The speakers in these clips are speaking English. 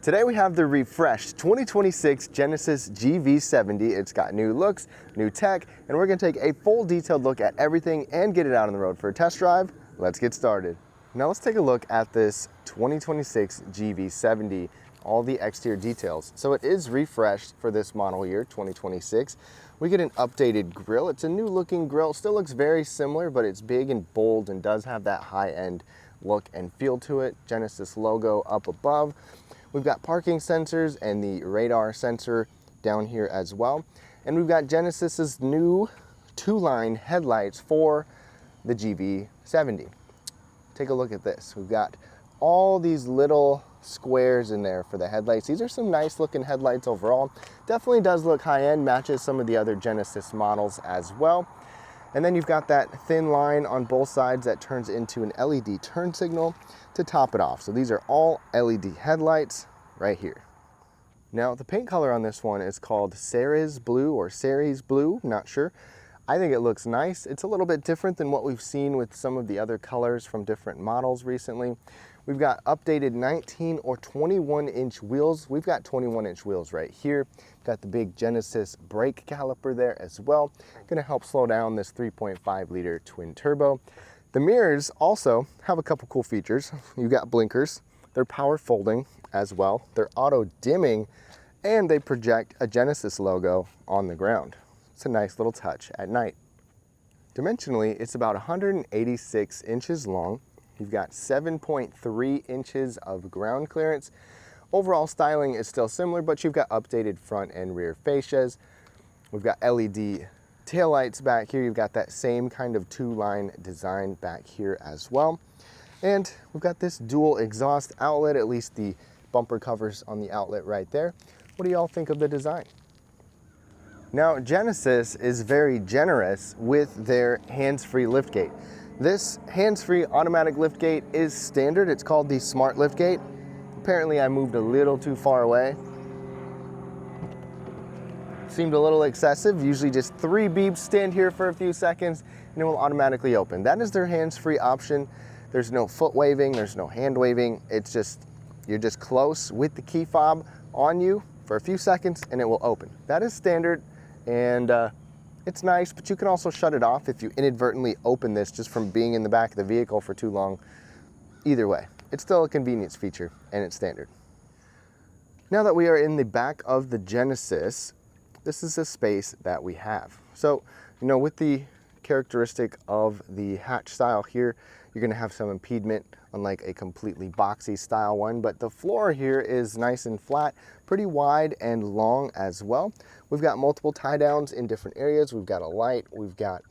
Today we have the refreshed 2026 Genesis GV70. It's got new looks, new tech, and we're going to take a full detailed look at everything and get it out on the road for a test drive. Let's get started. Now let's take a look at this 2026 GV70, all the exterior details. So it is refreshed for this model year, 2026. We get an updated grille. It's a new looking grille. Still looks very similar, but it's big and bold and does have that high-end look and feel to it. Genesis logo up above. We've got parking sensors and the radar sensor down here as well. And we've got Genesis's new two-line headlights for the GV70. Take a look at this. We've got all these little squares in there for the headlights. These are some nice looking headlights overall. Definitely does look high-end, matches some of the other Genesis models as well. And then you've got that thin line on both sides that turns into an LED turn signal to top it off. So these are all LED headlights right here. Now the paint color on this one is called Ceres Blue or Ceres Blue, not sure. I think it looks nice. It's a little bit different than what we've seen with some of the other colors from different models recently. We've got updated 19 or 21 inch wheels. We've got 21 inch wheels right here. Got the big Genesis brake caliper there as well. Gonna help slow down this 3.5 liter twin turbo. The mirrors also have a couple cool features. You've got blinkers. They're power folding as well. They're auto dimming and they project a Genesis logo on the ground. It's a nice little touch at night. Dimensionally, it's about 186 inches long. You've got 7.3 inches of ground clearance. Overall styling is still similar, but you've got updated front and rear fascias. We've got LED taillights back here. You've got that same kind of two-line design back here as well. And we've got this dual exhaust outlet, at least the bumper covers on the outlet right there. What do y'all think of the design? Now, Genesis is very generous with their hands-free liftgate. This hands-free automatic liftgate is standard. It's called the Smart Liftgate. Apparently I moved a little too far away. Seemed a little excessive. Usually just 3 beeps, stand here for a few seconds, and it will automatically open. That is their hands-free option. There's no foot waving, there's no hand waving. It's just, you're just close with the key fob on you for a few seconds and it will open. That is standard, and it's nice, but you can also shut it off if you inadvertently open this just from being in the back of the vehicle for too long. Either way, it's still a convenience feature and it's standard. Now that we are in the back of the Genesis, this is the space that we have. So, you know, with the characteristic of the hatch style here, you're going to have some impediment, unlike a completely boxy style one, but the floor here is nice and flat, pretty wide and long as well. We've got multiple tie downs in different areas. We've got a light, we've got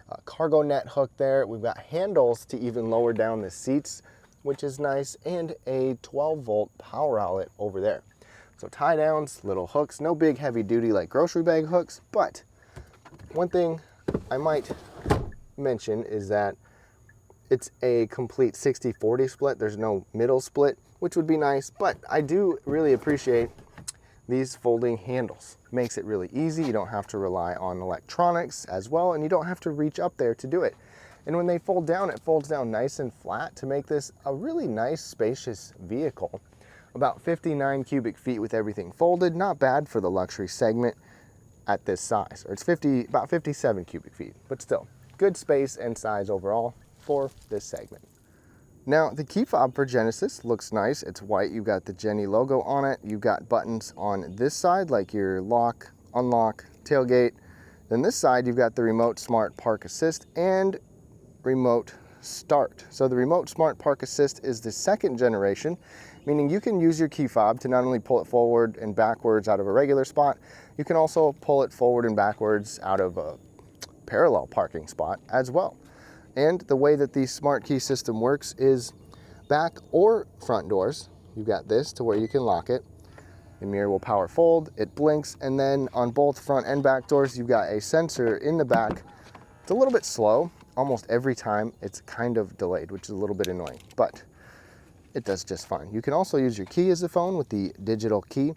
a cargo net hook there, we've got handles to even lower down the seats, which is nice, and a 12-volt power outlet over there. So tie downs, little hooks, no big heavy duty like grocery bag hooks, but one thing I might mention is that it's a complete 60-40 split. There's no middle split, which would be nice, but I do really appreciate these folding handles. Makes it really easy. You don't have to rely on electronics as well, and you don't have to reach up there to do it. And when they fold down, it folds down nice and flat to make this a really nice, spacious vehicle. About 59 cubic feet with everything folded. Not bad for the luxury segment at this size. Or it's about 57 cubic feet, but still good space and size overall for this segment. Now the key fob for Genesis looks nice. It's white. You've got the Genny logo on it. You've got buttons on this side like your lock, unlock, tailgate. Then this side you've got the remote smart park assist and remote start. So the remote smart park assist is the second generation, meaning you can use your key fob to not only pull it forward and backwards out of a regular spot, you can also pull it forward and backwards out of a parallel parking spot as well. And the way that the smart key system works is back or front doors. You've got this to where you can lock it. The mirror will power fold, it blinks, and then on both front and back doors, you've got a sensor in the back. It's a little bit slow. Almost every time it's kind of delayed, which is a little bit annoying, but it does just fine. You can also use your key as a phone with the digital key.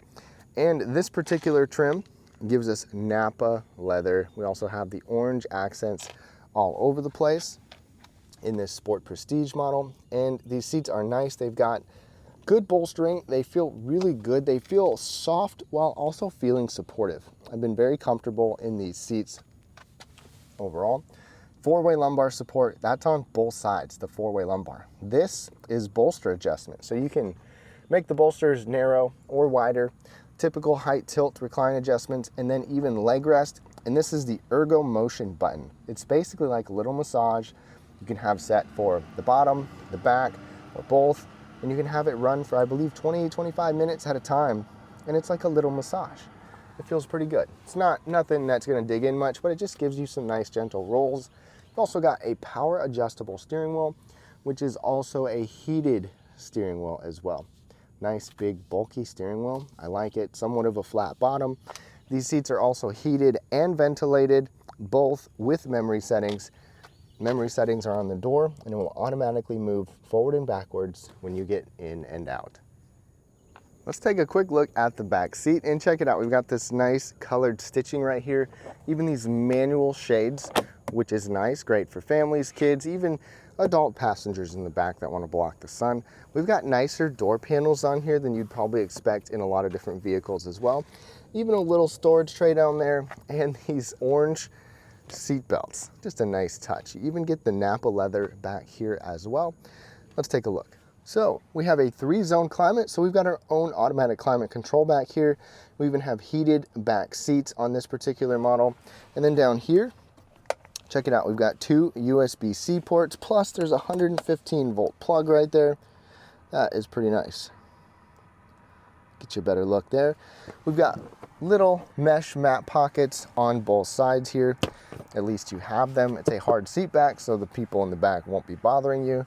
And this particular trim gives us Napa leather. We also have the orange accents all over the place in this Sport Prestige model. And these seats are nice. They've got good bolstering. They feel really good. They feel soft while also feeling supportive. I've been very comfortable in these seats overall. Four-way lumbar support, that's on both sides, the four-way lumbar. This is bolster adjustment, so you can make the bolsters narrow or wider, typical height, tilt, recline adjustments, and then even leg rest. And this is the ergo motion button. It's basically like a little massage. You can have set for the bottom, the back, or both, and you can have it run for, I believe, 20-25 minutes at a time, and it's like a little massage. It feels pretty good. It's nothing that's gonna dig in much, but it just gives you some nice gentle rolls. You've also got a power adjustable steering wheel, which is also a heated steering wheel as well. Nice big bulky steering wheel. I like it. Somewhat of a flat bottom. These seats are also heated and ventilated, both with memory settings. Memory settings are on the door, and it will automatically move forward and backwards when you get in and out. Let's take a quick look at the back seat and check it out. We've got this nice colored stitching right here, even these manual shades, which is nice, great for families, kids, even adult passengers in the back that want to block the sun. We've got nicer door panels on here than you'd probably expect in a lot of different vehicles as well. Even a little storage tray down there, and these orange seat belts. Just a nice touch. You even get the Napa leather back here as well. Let's take a look. So we have a 3-zone climate, so we've got our own automatic climate control back here. We even have heated back seats on this particular model. And then down here, check it out, we've got 2 USB-C ports, plus there's a 115-volt plug right there. That is pretty nice. Get you a better look there. We've got little mesh mat pockets on both sides here. At least you have them. It's a hard seat back, so the people in the back won't be bothering you.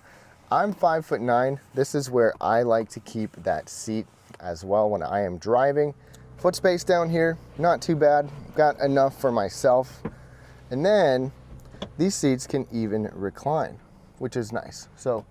I'm 5'9". This is where I like to keep that seat as well when I am driving. Foot space down here, not too bad. Got enough for myself. And then these seats can even recline, which is nice. So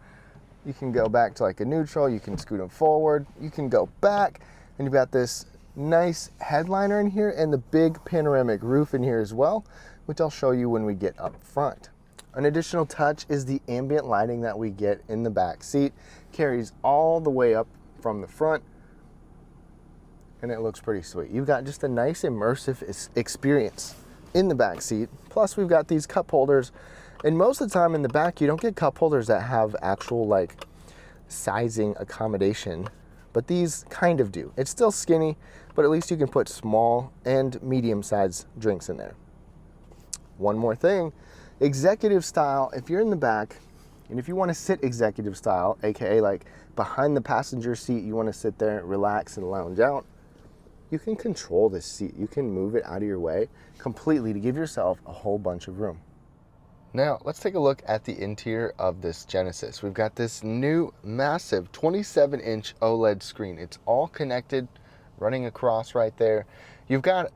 you can go back to like a neutral, you can scoot them forward, you can go back, and you've got this nice headliner in here and the big panoramic roof in here as well, which I'll show you when we get up front. An additional touch is the ambient lighting that we get in the back seat. Carries all the way up from the front, and it looks pretty sweet. You've got just a nice immersive experience in the back seat. Plus we've got these cup holders, and most of the time in the back you don't get cup holders that have actual like sizing accommodation, but these kind of do. It's still skinny, but at least you can put small and medium sized drinks in there. One more thing, executive style, if you're in the back and if you want to sit executive style, aka like behind the passenger seat, you want to sit there, relax and lounge out, you can control this seat. You can move it out of your way completely to give yourself a whole bunch of room. Now, let's take a look at the interior of this Genesis. We've got this new massive 27-inch OLED screen. It's all connected, running across right there. You've got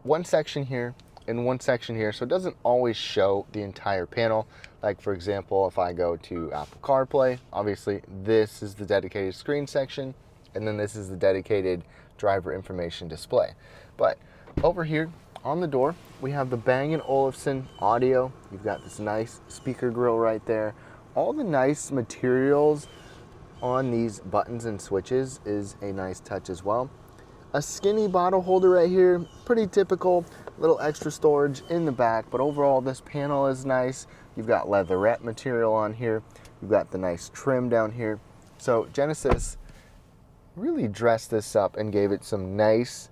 one section here and one section here, so it doesn't always show the entire panel. Like for example, if I go to Apple CarPlay, obviously this is the dedicated screen section, and then this is the dedicated driver information display. But over here on the door, we have the Bang & Olufsen audio. You've got this nice speaker grill right there. All the nice materials on these buttons and switches is a nice touch as well. A skinny bottle holder right here, pretty typical. Little extra storage in the back, but overall this panel is nice. You've got leatherette material on here. You've got the nice trim down here. So Genesis really dressed this up and gave it some nice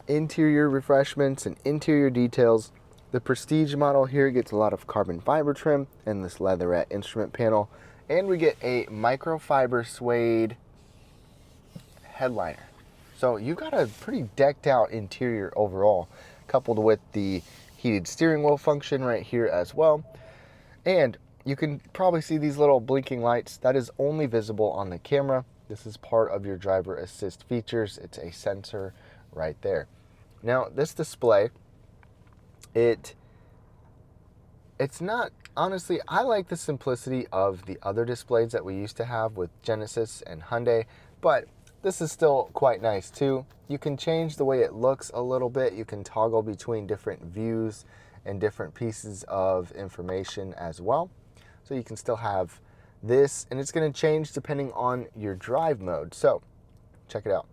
interior refreshments and interior details. The Prestige model here gets a lot of carbon fiber trim and this leatherette instrument panel, and we get a microfiber suede headliner. So you got a pretty decked out interior overall, coupled with the heated steering wheel function right here as well. And you can probably see these little blinking lights. That is only visible on the camera. This is part of your driver assist features. It's a sensor right there. Now this display, it's not, honestly, I like the simplicity of the other displays that we used to have with Genesis and Hyundai, but this is still quite nice too. You can change the way it looks a little bit. You can toggle between different views and different pieces of information as well. So you can still have this, and it's going to change depending on your drive mode. So check it out.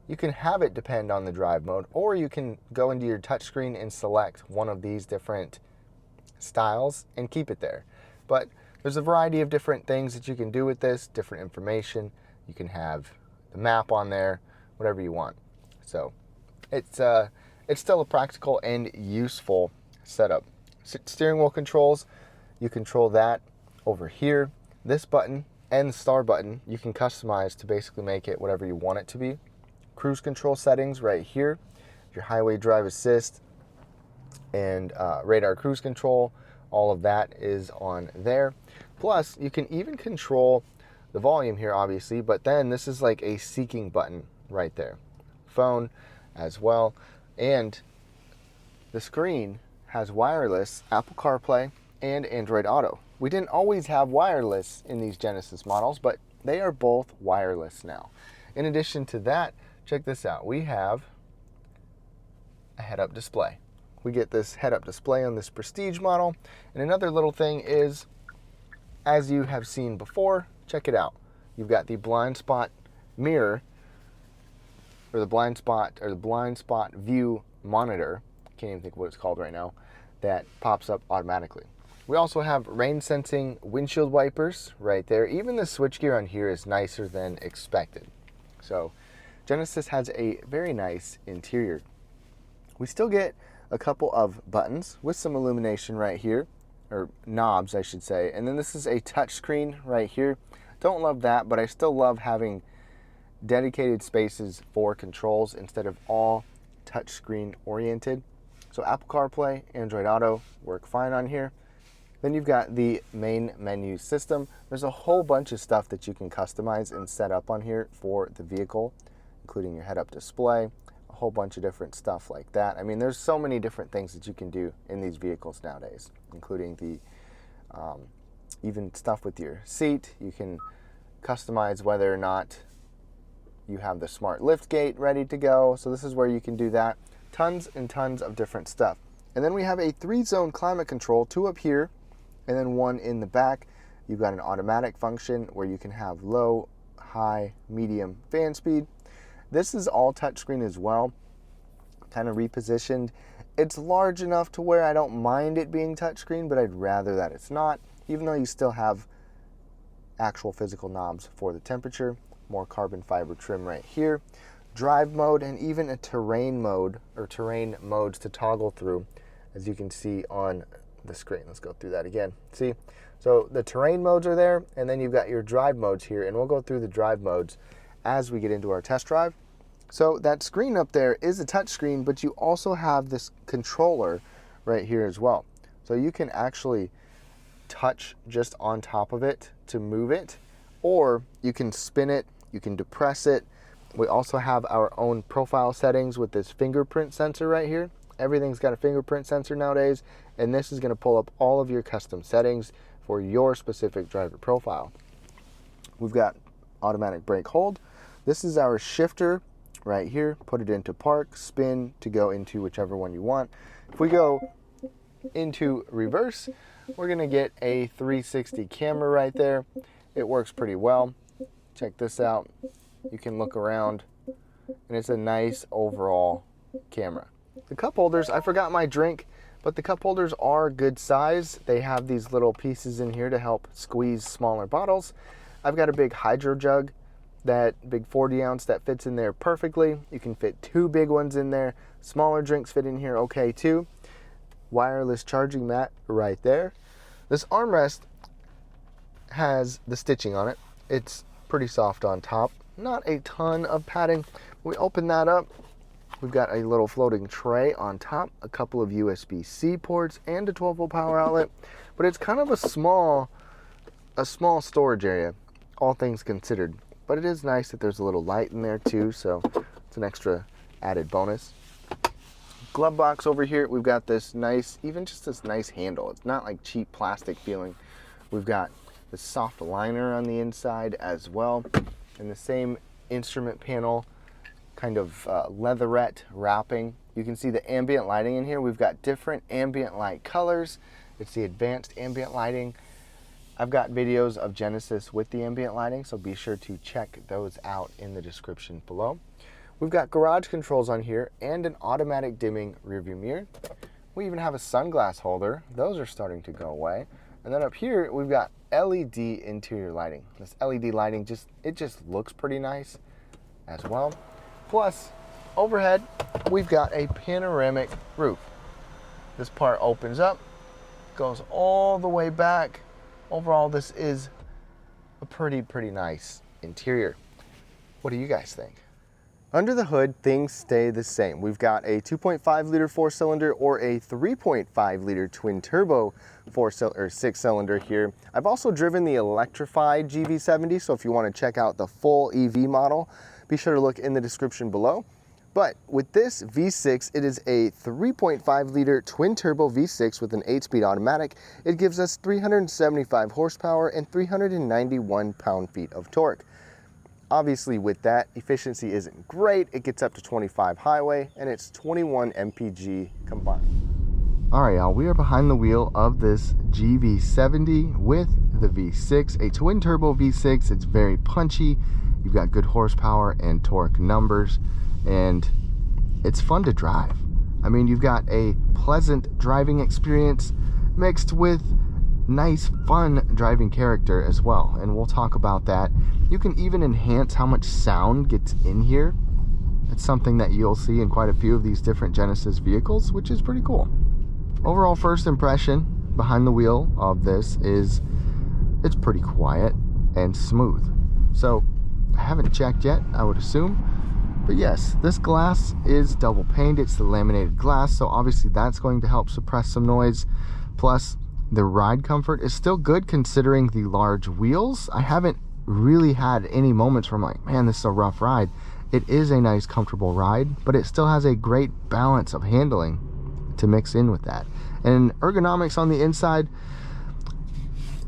You can have it depend on the drive mode, or you can go into your touchscreen and select one of these different styles and keep it there. But there's a variety of different things that you can do with this, different information. You can have the map on there, whatever you want. So it's still a practical and useful setup. Steering wheel controls, you control that over here. This button and the star button you can customize to basically make it whatever you want it to be. Cruise control settings right here, your highway drive assist and radar cruise control, all of that is on there. Plus you can even control the volume here, obviously, but then this is like a seeking button right there. Phone as well, and the screen has wireless Apple CarPlay and Android Auto. We didn't always have wireless in these Genesis models, but they are both wireless now. In addition to that, check this out. We have a head-up display. We get this head-up display on this Prestige model. And another little thing is, as you have seen before, check it out. You've got the blind spot mirror, or the blind spot view monitor. Can't even think of what it's called right now. That pops up automatically. We also have rain sensing windshield wipers right there. Even the switchgear on here is nicer than expected. So Genesis has a very nice interior. We still get a couple of buttons with some illumination right here, or knobs I should say, and then this is a touch screen right here. Don't love that, but I still love having dedicated spaces for controls instead of all touch screen oriented. So Apple CarPlay, Android Auto work fine on here. Then you've got the main menu system. There's a whole bunch of stuff that you can customize and set up on here for the vehicle, including your head-up display, a whole bunch of different stuff like that. I mean, there's so many different things that you can do in these vehicles nowadays, including the even stuff with your seat. You can customize whether or not you have the smart lift gate ready to go. So this is where you can do that. Tons and tons of different stuff. And then we have a 3-zone climate control, 2 up here and then 1 in the back. You've got an automatic function where you can have low, high, medium fan speed. This is all touchscreen as well, kind of repositioned. It's large enough to where I don't mind it being touchscreen, but I'd rather that it's not, even though you still have actual physical knobs for the temperature. More carbon fiber trim right here. Drive mode and even a terrain mode, or terrain modes to toggle through, as you can see on the screen. Let's go through that again. See, so the terrain modes are there, and then you've got your drive modes here, and we'll go through the drive modes as we get into our test drive. So that screen up there is a touch screen, but you also have this controller right here as well. So you can actually touch just on top of it to move it, or you can spin it, you can depress it. We also have our own profile settings with this fingerprint sensor right here. Everything's got a fingerprint sensor nowadays, and this is going to pull up all of your custom settings for your specific driver profile. We've got automatic brake hold. This is our shifter right here. Put it into park, spin to go into whichever one you want. If we go into reverse, we're going to get a 360 camera right there. It works pretty well. Check this out. You can look around, and it's a nice overall camera. The cup holders, I forgot my drink, but the cup holders are good size. They have these little pieces in here to help squeeze smaller bottles. I've got a big hydro jug, that big 40 ounce that fits in there perfectly. You can fit 2 big ones in there. Smaller drinks fit in here okay too. Wireless charging mat right there. This armrest has the stitching on it. It's pretty soft on top. Not a ton of padding. We open that up. We've got a little floating tray on top, a couple of USB-C ports, and a 12-volt power outlet. But it's kind of a small storage area, all things considered. But it is nice that there's a little light in there too, so it's an extra added bonus. Glove box over here, we've got this nice, even just this nice handle. It's not like cheap plastic feeling. We've got the soft liner on the inside as well, and the same instrument panel, kind of leatherette wrapping. You can see the ambient lighting in here. We've got different ambient light colors. It's the advanced ambient lighting. I've got videos of Genesis with the ambient lighting, so be sure to check those out in the description below. We've got garage controls on here and an automatic dimming rearview mirror. We even have a sunglass holder. Those are starting to go away. And then up here, we've got LED interior lighting. This LED lighting, it just looks pretty nice as well. Plus, overhead, we've got a panoramic roof. This part opens up, goes all the way back. Overall, this is a pretty nice interior. What do you guys think? Under the hood, things stay the same. We've got a 2.5 liter 4-cylinder or a 3.5 liter twin turbo 6-cylinder here. I've also driven the electrified GV70, so if you want to check out the full EV model, be sure to look in the description below. But with this V6, it is a 3.5 liter twin turbo V6 with an 8-speed automatic. It gives us 375 horsepower and 391 pound-feet of torque. Obviously with that, efficiency isn't great. It gets up to 25 highway and it's 21 mpg combined. All right, y'all, we are behind the wheel of this GV70 with the V6, a twin turbo V6. It's very punchy. You've got good horsepower and torque numbers, and it's fun to drive. I mean, you've got a pleasant driving experience mixed with nice, fun driving character as well, and we'll talk about that. You can even enhance how much sound gets in here. It's something that you'll see in quite a few of these different Genesis vehicles, which is pretty cool. Overall first impression behind the wheel of this is it's pretty quiet and smooth. So I haven't checked yet, I would assume. But yes, this glass is double paned. It's the laminated glass, so obviously that's going to help suppress some noise. Plus, the ride comfort is still good considering the large wheels. I haven't really had any moments where I'm like, man, this is a rough ride. It is a nice, comfortable ride, but it still has a great balance of handling to mix in with that. And ergonomics on the inside,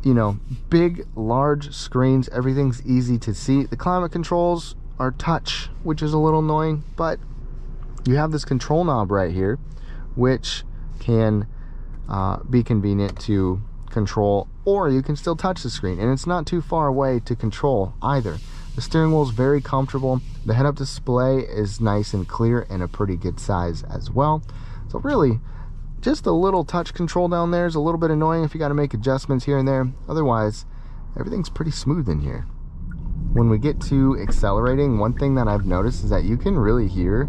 you know, big, large screens, everything's easy to see. The climate controls are touch, which is a little annoying, but you have this control knob right here, which can be convenient to control, or you can still touch the screen, and it's not too far away to control either. The steering wheel is very comfortable. The head-up display is nice and clear and a pretty good size as well. So really, just a little touch control down there is a little bit annoying if you got to make adjustments here and there. Otherwise, everything's pretty smooth in here. When we get to accelerating, one thing that I've noticed is that you can really hear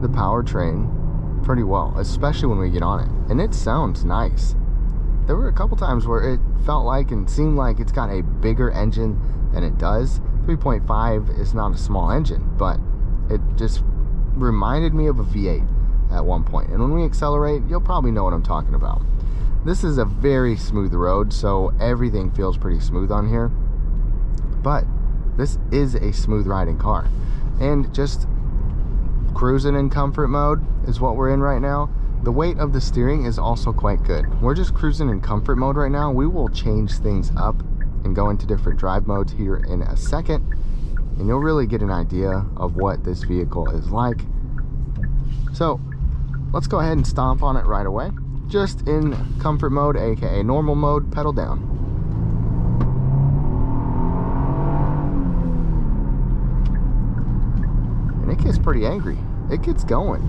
the powertrain pretty well, especially when we get on it, and it sounds nice. There were a couple times where it felt like and seemed like it's got a bigger engine than it does. 3.5 is not a small engine, but it just reminded me of a V8 at one point. And when we accelerate, you'll probably know what I'm talking about. This is a very smooth road, so everything feels pretty smooth on here. But this is a smooth riding car, and just cruising in comfort mode is what we're in right now. The weight of the steering is also quite good. We're just cruising in comfort mode right now. We will change things up and go into different drive modes here in a second, and you'll really get an idea of what this vehicle is like. So let's go ahead and stomp on it right away. Just in comfort mode, aka normal mode, pedal down. And it gets pretty angry. It gets going.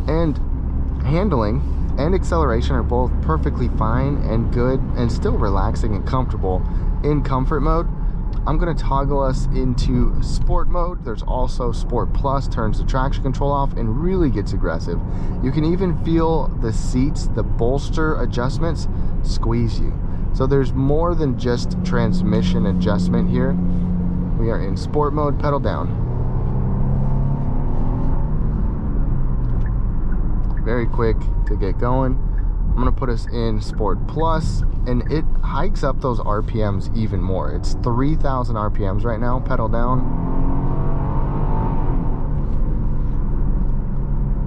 And handling and acceleration are both perfectly fine and good and still relaxing and comfortable in comfort mode. I'm going to toggle us into sport mode. There's also Sport Plus, turns the traction control off and really gets aggressive. You can even feel the seats, the bolster adjustments squeeze you. So there's more than just transmission adjustment here. We are in sport mode, pedal down. Very quick to get going. I'm gonna put us in Sport Plus, and it hikes up those RPMs even more. It's 3,000 RPMs right now, pedal down.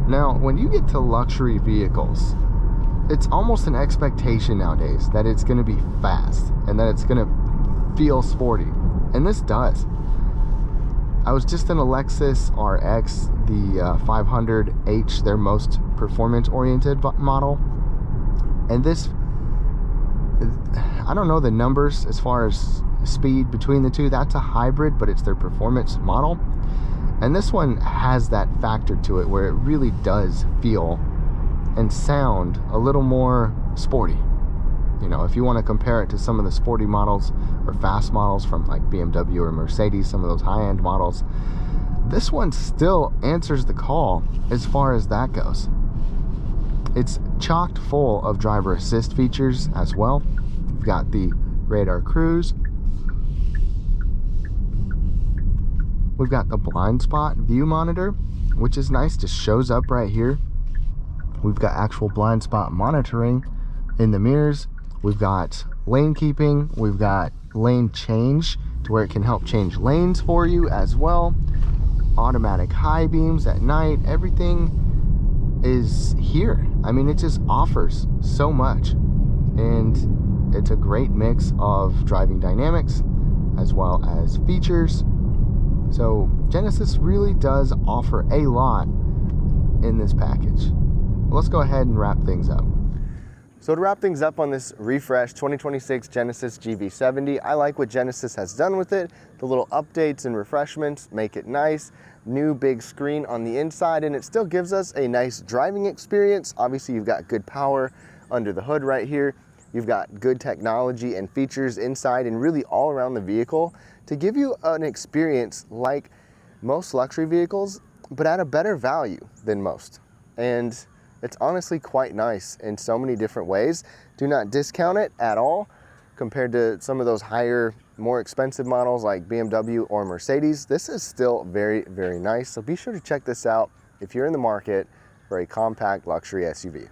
Now, when you get to luxury vehicles, it's almost an expectation nowadays that it's gonna be fast and that it's gonna feel sporty, and this does. I was just in a Lexus RX, the 500H, their most performance-oriented model. And this, I don't know the numbers as far as speed between the two. That's a hybrid, but it's their performance model. And this one has that factor to it where it really does feel and sound a little more sporty. You know, if you want to compare it to some of the sporty models or fast models from like BMW or Mercedes, some of those high-end models, this one still answers the call as far as that goes. It's chocked full of driver assist features as well. We've got the radar cruise. We've got the blind spot view monitor, which is nice, just shows up right here. We've got actual blind spot monitoring in the mirrors. We've got lane keeping. We've got lane change to where it can help change lanes for you as well. Automatic high beams at night. Everything is here. I mean, it just offers so much. And it's a great mix of driving dynamics as well as features. So Genesis really does offer a lot in this package. Let's go ahead and wrap things up. So to wrap things up on this refresh 2026 Genesis GV70, I like what Genesis has done with it. The little updates and refreshments make it nice. New big screen on the inside, and it still gives us a nice driving experience. Obviously, you've got good power under the hood right here. You've got good technology and features inside and really all around the vehicle to give you an experience like most luxury vehicles, but at a better value than most. And it's honestly quite nice in so many different ways. Do not discount it at all compared to some of those higher, more expensive models like BMW or Mercedes. This is still very, very nice. So be sure to check this out if you're in the market for a compact luxury SUV.